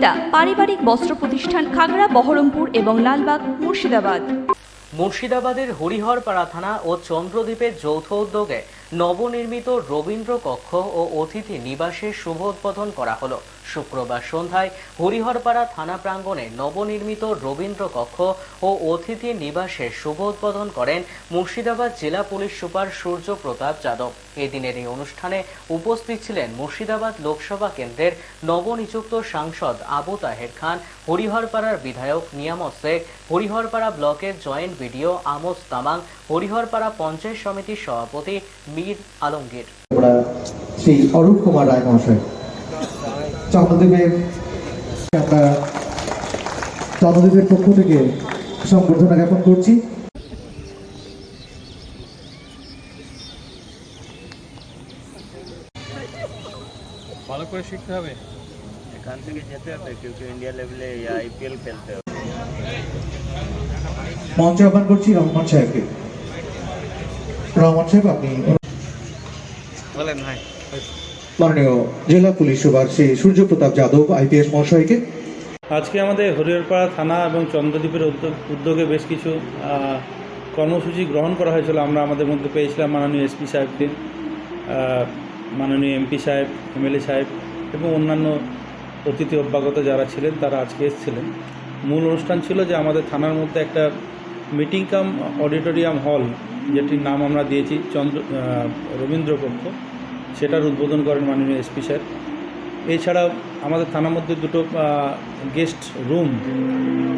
সুনিতা পারিবারিক বস্ত্র প্রতিষ্ঠান, খাগড়া, বহরমপুর এবং লালবাগ, মুর্শিদাবাদ। মুর্শিদাবাদের হরিহরপাড়া থানা ও চন্দ্রদ্বীপের যৌথ উদ্যোগে নবনির্মিত রবীন্দ্র কক্ষ ও অতিথি নিবাসের শুভ উদ্বোধন করা হলো। শুক্রবার সন্ধ্যায় হরিহরপাড়া থানা প্রাঙ্গণে নবনির্মিত রবীন্দ্র কক্ষ ও অতিথি নিবাসের শুভ উদ্বোধন করেন মুর্শিদাবাদ জেলা পুলিশ সুপার সূর্য প্রতাপ যাদব। এদিনের এই অনুষ্ঠানে উপস্থিত ছিলেন মুর্শিদাবাদ লোকসভা কেন্দ্রের নবনিযুক্ত সাংসদ আবু তাহের খান, হরিহরপাড়ার বিধায়ক নিয়ামত শেখ, হরিহরপাড়া ব্লকের joint BDO Amos Tamang, Hariharpara panchayat সমিতির সভাপতি মীর আলমগীর। শ্রী অরূপ কুমার রায় মহাশয় চন্দ্রদ্বীপের পক্ষ থেকে সংবর্ধনা জ্ঞাপন করছি। ভালো করে শিখতে হবে, এখান থেকে যেতে হবে, কিন্তু ইন্ডিয়া লেভেলে আইপিএল খেলতে হবে। মঞ্চে আহ্বান করছি রহমান সাহেবকে। রহমান সাহেব, আপনি বলেন। ভাই, মাননীয় জেলা পুলিশ সুপার শ্রী সূর্য প্রতাপ যাদব আইপিএস মহাশয়কে। আজকে আমাদের হরিহরপাড়া থানা এবং চন্দ্রদ্বীপের উদ্যোগে বেশ কিছু কর্মসূচি গ্রহণ করা হয়েছিল। আমরা আমাদের মধ্যে পেয়েছিলাম মাননীয় এসপি সাহেবকে, মাননীয় এমপি সাহেব, এমএলএ সাহেব এবং অন্যান্য অতিথি অভ্যাগত যারা ছিলেন তারা আজকে এসেছিলেন। মূল অনুষ্ঠান ছিল যে আমাদের থানার মধ্যে একটা মিটিং কাম অডিটোরিয়াম হল, যেটির নাম আমরা দিয়েছি রবীন্দ্র কক্ষ, সেটার উদ্বোধন করেন মাননীয় এসপি স্যার। এছাড়াও আমাদের থানার মধ্যে দুটো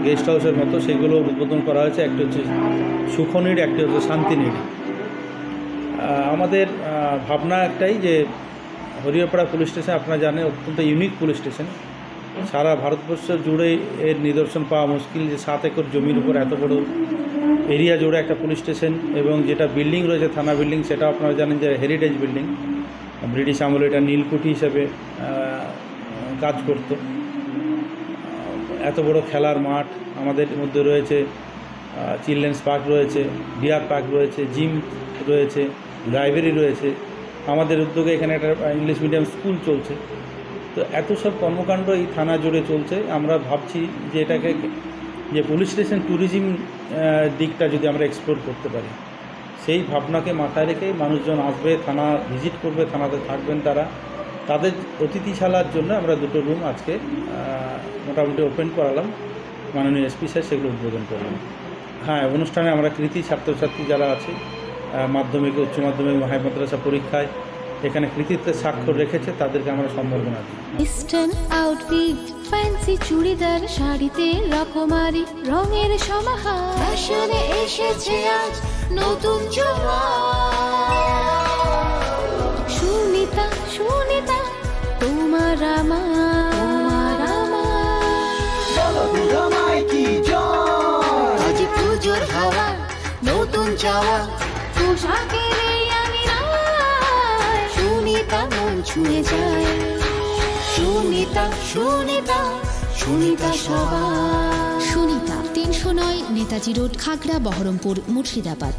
গেস্ট হাউসের মতো সেগুলো উদ্বোধন করা হয়েছে। একটি হচ্ছে সুখনির, একটি হচ্ছে শান্তিনিড়ি। আমাদের ভাবনা একটাই যে হরিহরপাড়া পুলিশ স্টেশন আপনারা জানেন অত্যন্ত ইউনিক পুলিশ স্টেশন। সারা ভারতবর্ষ জুড়ে এর নিদর্শন পাওয়া মুশকিল যে 7 একর জমির উপর এত বড় এরিয়া জুড়ে একটা পুলিশ স্টেশন, এবং যেটা বিল্ডিং রয়েছে থানা বিল্ডিং, সেটা আপনারা জানেন যে হেরিটেজ বিল্ডিং। ব্রিটিশ আমলে এটা নীলকুঠি হিসেবে কাজ করত। এত বড় খেলার মাঠ আমাদের মধ্যে রয়েছে, চিলড্রেন্স পার্ক রয়েছে, ডিয়ার পার্ক রয়েছে, জিম রয়েছে, লাইব্রেরি রয়েছে। আমাদের উদ্যোগে এখানে একটা ইংলিশ মিডিয়াম স্কুল চলছে। তো এত সব কর্মকাণ্ড এই থানা জুড়ে চলছে। আমরা ভাবছি যে এটাকে যে পুলিশ স্টেশন ট্যুরিজম দিকটা যদি আমরা এক্সপ্লোর করতে পারি, সেই ভাবনাকে মাথায় রেখে মানুষজন আসবে, থানা ভিজিট করবে, থানাতে থাকবেন তাদের অতিথিশালার জন্য আমরা দুটো রুম আজকে মোটামুটি ওপেন করালাম। মাননীয় এসপি স্যার সেগুলো উদ্বোধন করলাম। হ্যাঁ, অনুষ্ঠানে আমরা কৃতি ছাত্রছাত্রী যারা আছে মাধ্যমিক, উচ্চ মাধ্যমিক, হাই মাদ্রাসা পরীক্ষায় এখানে কৃতিত্বের স্বাক্ষর রেখেছে, তাদেরকে আমরা সম্বর্ধনা দিই। ইস্টার্ন আউটফিট, ফ্যান্সি চুড়িদার, শাড়িতে রকমারি রঙের সমাহার, ফ্যাশনে এসেছে আজ নতুন সুনিতা তোমার আমার আজ পুজোর হাওয়া, নতুন চাওয়া পোশাকের সুনিতা মন ছুঁয়ে যায়। সুনিতা সবার। সুনিতা 309 নেতাজি রোড, খাগড়া, বহরমপুর, মুর্শিদাবাদ।